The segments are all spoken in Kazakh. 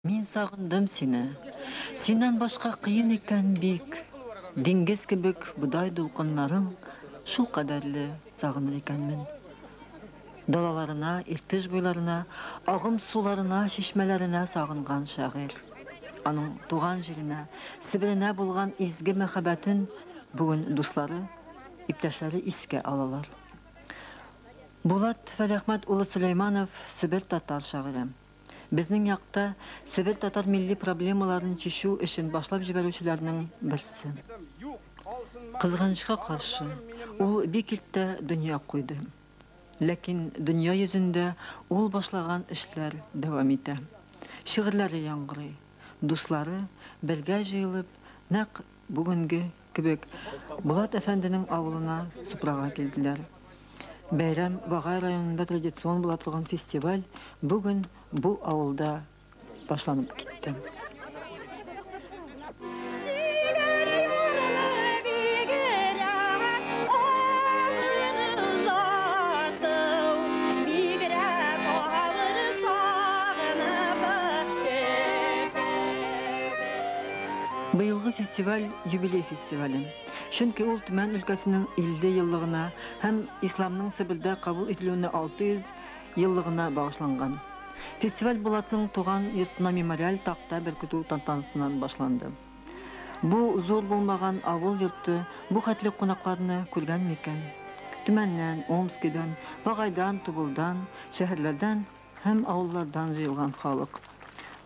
Мин сагындым сине. Синнән башка кыен икән бик. Диңгез кебек будай дулкыннарың, шул кадәрле сагыныр икәнмен. Далаларына, иртеш буйларына, агым суларына, чишмәләренә сагынган шагыйрь. Аның туган җиренә, Себеренә булган изге мәхәббәтен бүген дуслары, иптәшләре искә алалар. Булат Фәрәхмәт улы Сөләйманов Себер татар шагыйре. Безнең якта Себер татар милли проблемаларын чишү эшен башлап җибәрүчеләрнең берсе. Кызганычка каршы, ул бик иртә дөнья куйды. Ләкин дөнья йөзендә ул башлаган эшләр дәвам итә. Шигырьләре яңгырый. Дуслары бергә җыелып, нәкъ бүгенге кебек Булат әфәнденең авылына супрага килделәр. Бәйрәм Багай районында традицион була торган фестиваль бүген бу авылда башланып китте. Быелгы фестиваль юбилей фестивале. Чөнки ул Төмән өлкәсенең 50 еллыгына һәм исламның Себердә кабул ителүенә 600 еллыгына багышланган. Фестиваль Булатның туган йортына мемориаль такта беркетү тантанасыннан башланды. Бу зур булмаган авыл йорты бу хәтле кунакларны күргән микән? Төмәннән, Омскидан, Багайдан, Тубылдан, шәһәрләрдән һәм авыллардан җыелган халык.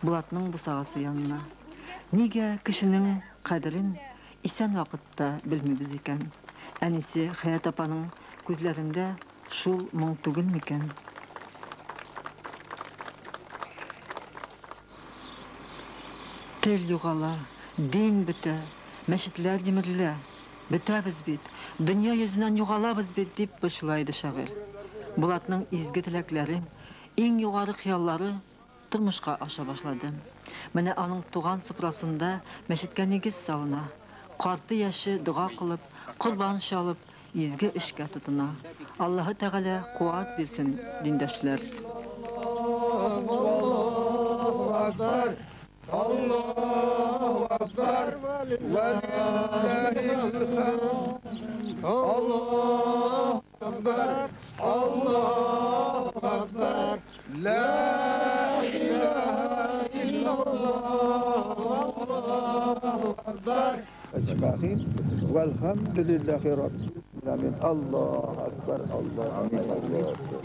Булатның бусагасы янына. Нигә кешенең кадерен исән вакытта белмибез икән? Әнисе Хаят апаның күзләрендә шул моң түгел микән? Тел югала, дин бетә, мәчетләр җимерелә. Бетәбез бит, дөнья йөзеннән югалабыз бит дип башлайды шагыйрь. Булатның изге теләкләре, иң югары хыяллары тормышка аша башлады. Менә аның туган супрасында мәчеткә нигез салына. Карты яше дуга кылып, курбан чалып, изге эшкә тотына. Аллаһы Тәгалә куат бирсен, диндәшләр. Аллаһу акбар. Аллаһу акбар. Аллаһу акбар. Аллаһу акбар. لا إله إلا الله والله أكبر أجمعين والحمد لله رب العالمين الله أكبر الله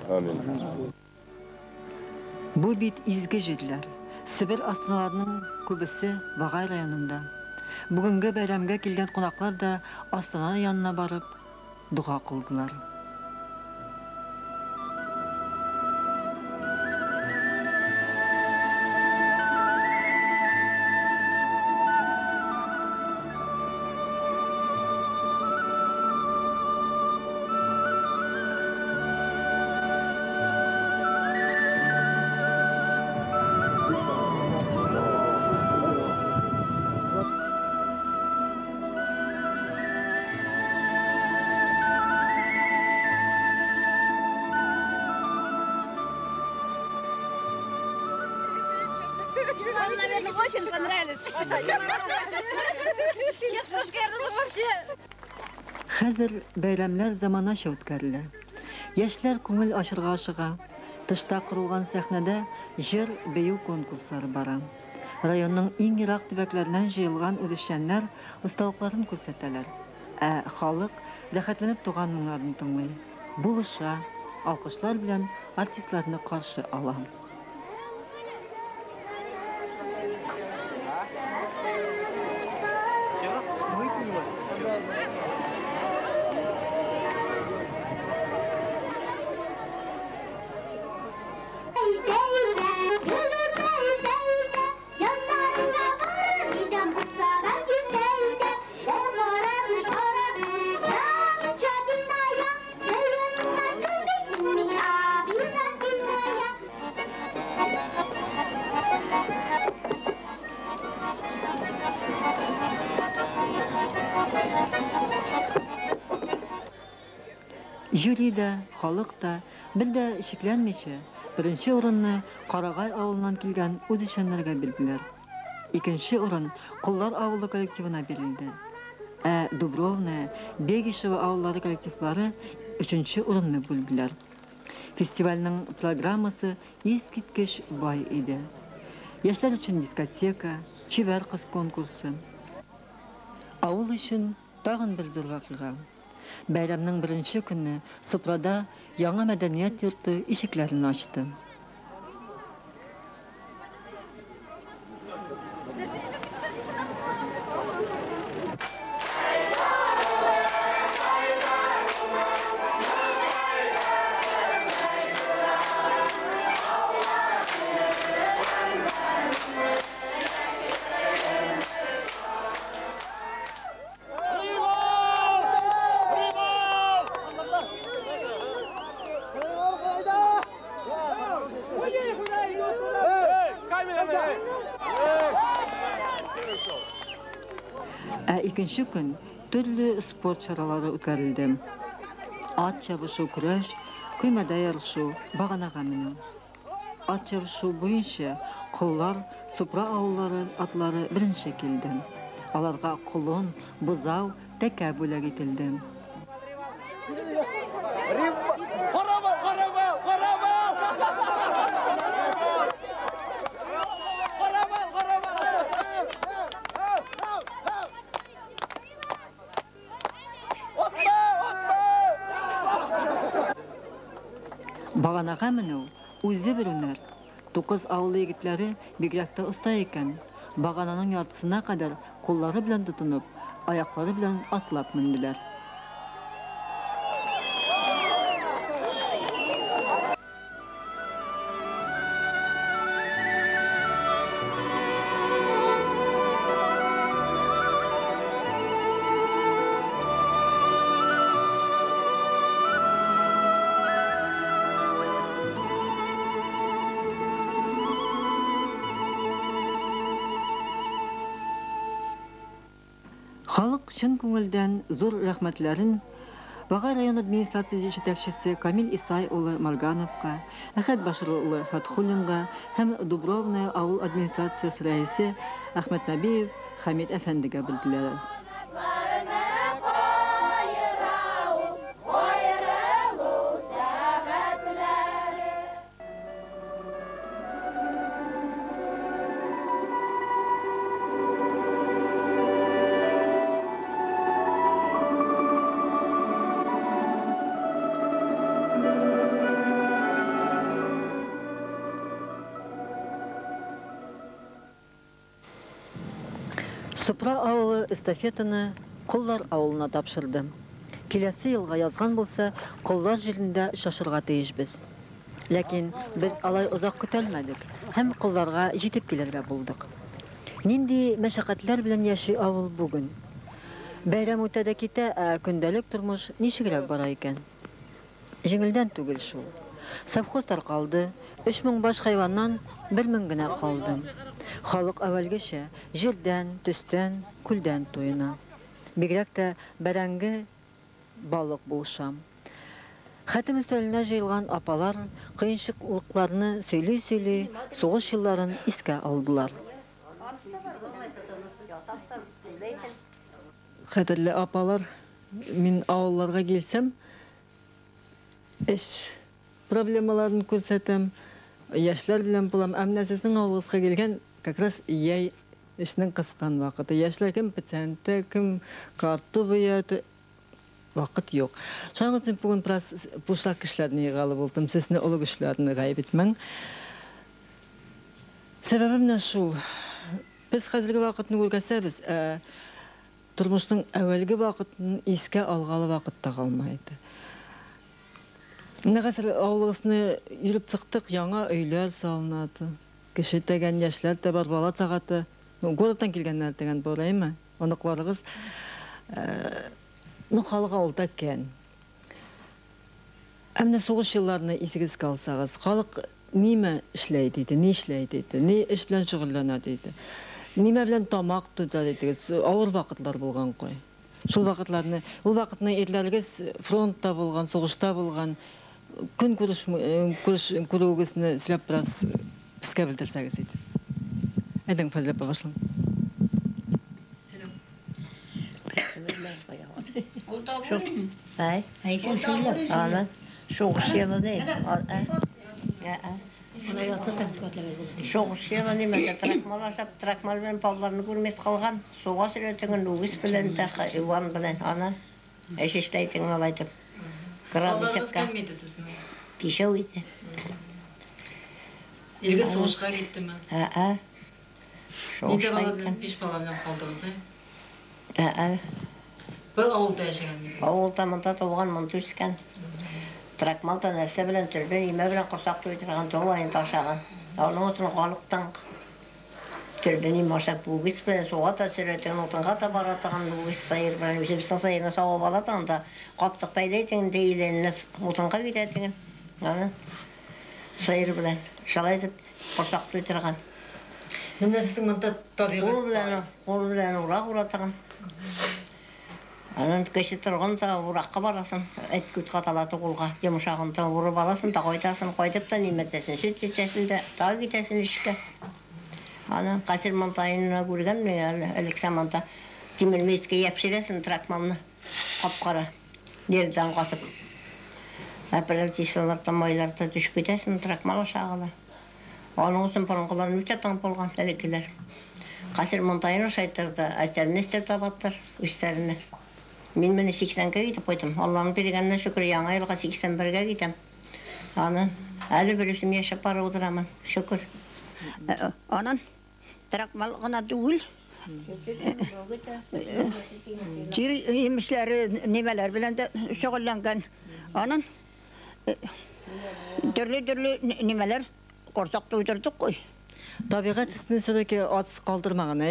Amin. Бу бит изге җирләр. Себер астаналарының күбесе Багай районында. Бүгенге бәйрәмгә килгән кунаклар да Астана янына барып дуга кылдылар. Очень понравились. Хәзер бәйрәмләр заманаша үткәрелә. Яшьләр күңел ачырга ашыга. Тышта корылган сәхнәдә җыр бию конкурслары бара. Районның иң ерак төбәкләреннән җыелган үзешчәннәр осталыкларын күрсәтәләр. Ә халык рәхәтләнеп туган моңнарын тыңлый. Булыша, алкышлар белән артистларны каршы ала. Жюри да, халык та, бер дә шикләнмичә, Birinci orunni Qaragay avulundan kelgan o'zishanlarga bildiler. İkinci orun Qullar avulu kollektivine verildi. Dubrovna, Begişova avulları kollektivleri üçüncü orunni buldular. Festivalning programmasi eskitkish boy edi. Yoshlar uchun diskoteka, chivar qiz konkursi. Avul uchun tag'in bir zo'r voqea. Bayramning birinchi kuni Suprada yangi madaniyat yurti eshiklarini ochdi. İkinci gün türlü spor çaraları ötkərildi. At çabışı, kürəş, kıymada yarışı, bağanağa minu. At çabışı boyunca qullar, Supra avulları atları birinci keldi. Alarga qulun, buzav, təkə bölək etildi. Bağanağa minu, o'zi bir hunar. 9 avul yigitleri bigrakda usta ekan. Bağananın yartısına kadar qo'llari bilan tutunib, oyoqlari bilan atlab mindilar. Halk çın көңілден zor rahmetlerin Bağay rayon administrasiya yetakchisi Kamil İsay oğlu Marganovga, Ahad Bashir oğlu Fathullinga hem Dubrovna avul administrasiyasi raisi Ahmet Nabiyev Hamid Efendiga bildiler. Supra avulu estafetini Qullar avuluna tapşırdı. Kelesi yılga yazgan bolsa, Qullar jilinde şaşırga teyişbiz. Lakin biz alay uzak kütəlmədik, hem Qullarga jetip kelerge bulduk. Nindi meşakkatler bilen yaşı avul bugün. Bayram ötedekite kündəlik turmuş nişigrek bara eken. Жеңілден түгел шул. Совхоз тарқалды, 3000 баш хайваннан 1000 гына қалды. Халық әвәлгеше жерден, түстен, күлден тойына. Бигрәк тә бәрәңге балық булшам. Хәтем өстәленә җыелган апалар кыенчыклыкларны сөйли-сөйли сугыш елларын искә алдылар. Хәтерле апалар, мин авылларга килсәм, эш проблемаларын күрсәтәм, яшьләр белән булам. Әмнәсеснең авылга килгән как раз яй эшнең кыскан вакыты. Яшьләр кем пациенты, кем картовые вакыт юк. Шуның өчен бүген biraz бушлак эшләрне йыгалы булдым. Сезне олуг эшләрне гаеп итмәң. Сәбәбем менә шул. Без хәзерге вакытны күргәсәбез, тормышның әвәлге вакытын искә алгалы вакытта калмайды. Нәгәсәр авылысны йөреп чыктык, яңа өйләр салынады. Кеше тәгән яшьләр дә бар, бала чагаты. Городтан килгәннәр дигән бараймы? Аныкларыгыз халык авылда икән. Әмма сугыш елларны исегез калсагыз, халык нимә эшләй диде, ни эшләй диде, ни эш белән шөгыльләнә диде. Нимә белән тамак тота дидегез, авыр вакытлар булган кой. Шул вакытларны, ул вакытны ирләргез фронтта булган, сугышта булган, Күн күрүгүсүнө сүйлөп biraz бизге билдирсеңиз дейт. Эден фазлап башлан. Hej. Hej till Silla. Ja, solskenet det. Солшыны немесе тракмалмен балларны күрмәт калган. Суга сөрөтеңен үгез белән дә Иван белән ана. Эшештәйтен алайтып. Градусовка. Пишәү иде. Илге сугышка киттеме? Нидә бала белән биш бала белән калдыгыз, Бу авылда яшәгән. Авылда монда туган, монда үскән. Тракмалда нәрсә белән төрбе, имә белән косак туйдырган тоңлайын ташаган. Аның өчен халыктан төрбене машак бугыс белән суга та сөрәтен утынга та баратаган бугыс сайыр белән үзебезнең сайырны савып алатан да каптык пәйләйтен дейленне утынга китәтен. Аны сайыр белән шалай дип косак туйдырган. Менә сезнең монда табигать Ул белән уратаган. Анан кеше торганда уракка барасың, эт күт каталаты кулга, йомшагында урып аласың, та кайтасың, кайтып та ниметесен, сүт ичәсен дә, та китәсен ишкә. Анан касыр монтайына күргән мен Александрда тимер мескә япшырасың тракманны, капкара, нердән касып. Аппаратисаларда майларда төшүп китәсең, тракман шагыла. Аның өчен паранкалар үтә таң булган элекләр. Касыр монтайына шайтырда, ачарнестер табаттар, үстерне. Мин менә 80-га китеп кайттым. Алланың биргәненә шөкер, яңа елга 81-га китәм. Аны әле берүсем яшәп бара утырамын. Шөкер. Анан тракмал гына түгел. Җир имешләре немәләр белән дә шөгыльләнгән. Анан төрле немәләр корсак туйдырдык кой. Табигать сезне сөрәкә атсыз калдырмаган,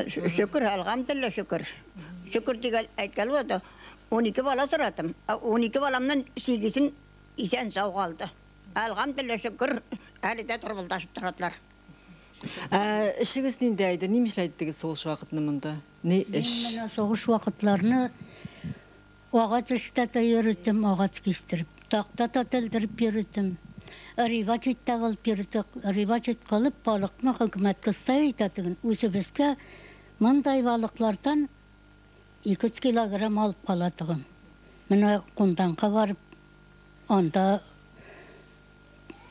Шөкер, әлхәмдүлилләh шөкер. Şükür diye aytkalı oldu. 12 bala sıratım. 12 balamdan 8'in isen sağ kaldı. Elhamdülillah şükür. Әлі де тұрбылдашып тұратылар. İşiniz neydi? Ne işlettiniz soğuş vakitini mında? Ne iş? Ben soğuş vakitlerini ağaç işlete yürüttüm, ağaç kestirip. Tahtata tildırıp yürüttüm. Rivaçet tağılıp yürüttük. Rivaçet kalıp balıkma hükümet kısa eğitatın. Üzübizge mınday balıklardan 2 kilogram alıp kaladığım. Mine kundanka varıp onda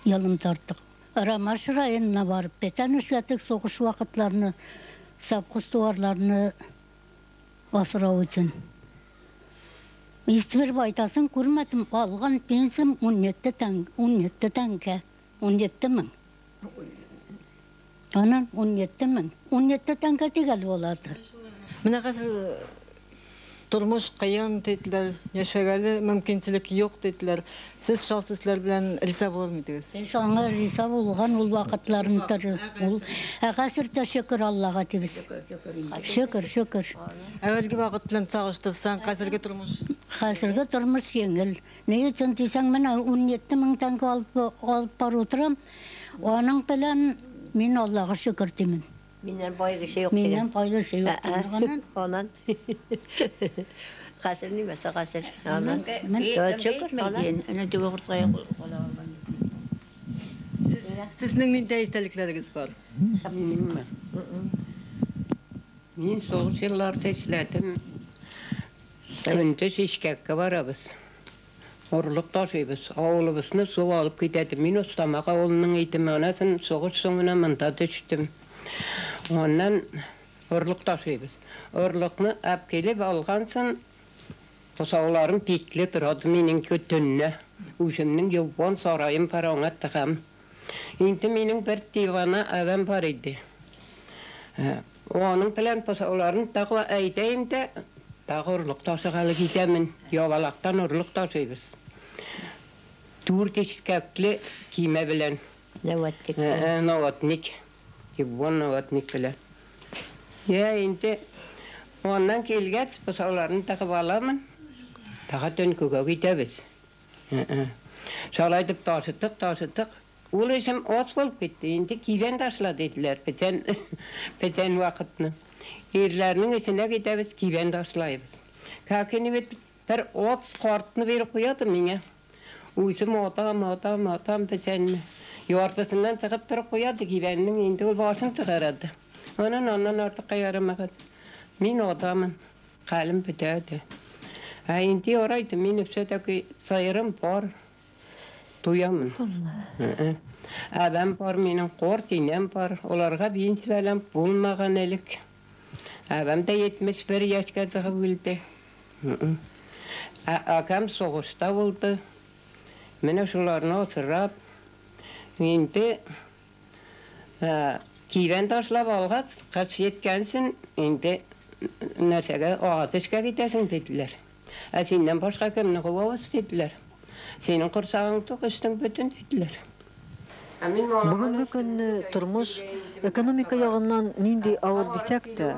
yalım tarttık. Ramaş rayonuna varıp beten işlettik soğuş vakitlerini, sapkız duvarlarını basırağı için. Hiçbir baytasını kurmadım. Algan pensim 17 tenge. 17 min. Anan 17 min. 17 tenge tegel olardı. Mine kasır turmuş kıyın dediler, yaşagalı mümkünçülük yok dediler. Siz şahsızlar bilen risa olur muydunuz? Sana risa olgan ol vakitlarında. Kasır teşekkür Allah'a deyiz. Şükür. Evvelki vakit bilen sağıştırsan kasırga turmuş? Kasırga turmuş yengil. Ne için diysen ben 17 min tenge alıp bar oturam. Onun bilen min Allah'a şükür demin. Minен байғы şey yok. Minен пайда şey yok. Ondan. Kasır nimesi kasır. Ondan. Şükür meydin. Öne düğü kurtlayı Sizin ne istelikleriniz var? Мен соғыс жылларда işledim. Gündüz işkekке varabız. Orluk taşıyız. Oğlubuzunu su alıp gidedim. Min ustamağa oğlunun eğitimi anasın. Soğuş sonuna mında düştüm. Ondan orluk taşıyız. Orlukunu ap gelip algansın. Tosağlarım dikli duradı menin kötünne. Uşumның yuvvan sarayım paranat tıqam. Indi menin bir divana evim var idi. Onun bilen tosağlarını taqla eydeyim de taq orluk taşıgalı gidemin. Yavalaqtan orluk taşıyız. Dur geçirkepli kime bilen. Nevattik. Navatnik. Yuvvan navatnik bilen. Ya indi ondan kelgeç tosağlarını taqıp alamın. Tağa dönköge gidebiz. Şalaydıp taşıttık. Ol işim os bolup gitti. Indi kiven taşla dediler beten vakitini. Erlerinin içine gidebiz, kiven taşlayız. Kakini bir os kartını verip koyadı mine. Uysum otam besenme. Yortasından çıkıp durup koyadı ki benim indi ol başını çıkaradı. Ondan artık kayaramadı. Min otamın kalım bütedi. Indi oraydı min üstedeki sayırım var. Duyamın. Ben var minin kortinem var. Olarga bin svelem bulmagan elik. Ben de 71 yaşka çıkıbildi. Akam soğuşta oldu. Mene şularına oturab. Indi kiven taşlap algat, kaç yetkensin, indi nesege ağatışka gidesin dediler. Senden başka kimini kovavuz dediler. Senin kursağın tuk üstün bütün dediler. Бүгінгі күнні тұрмыш экономика яғынан нинди ауыр десек те,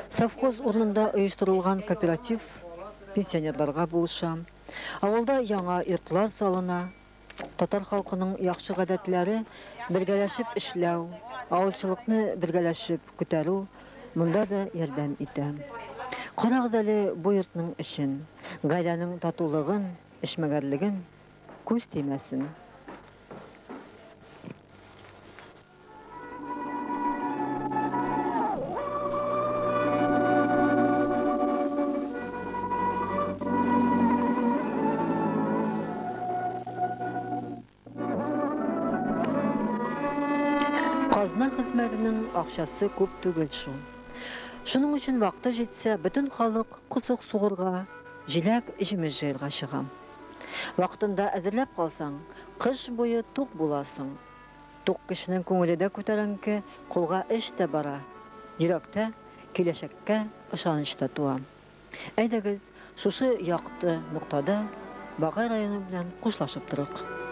совхоз орнында ұйыштырылған кооператив пенсионерларға болыша. Ауылда яңа йортлар салына, татар халқының яхшы гадәтләре бергәләшеп эшләү, авылчылыкны бергәләшеп күтәрү монда да ярдәм итә. Карагыз әле бу йортның эшен, гаиләнең татулыгын, эшмәгәрлеген күз тимәсен. Казна хезмәтенең акчасы күп түгел шул. Шуның өчен вакыты җитсә, бөтен халык кусык сугырга, җиләк җимеш җыярга чыга. Вакытында әзерләп калсаң, кыш буе тук буласың. Тук кешенең күңеле дә күтәренке, кулга эш тә бара. Йөрәктә киләчәккә ышаныч та туа. Әйдәгез, шушы якты нуктада Багай районы белән кушлашып торыйк.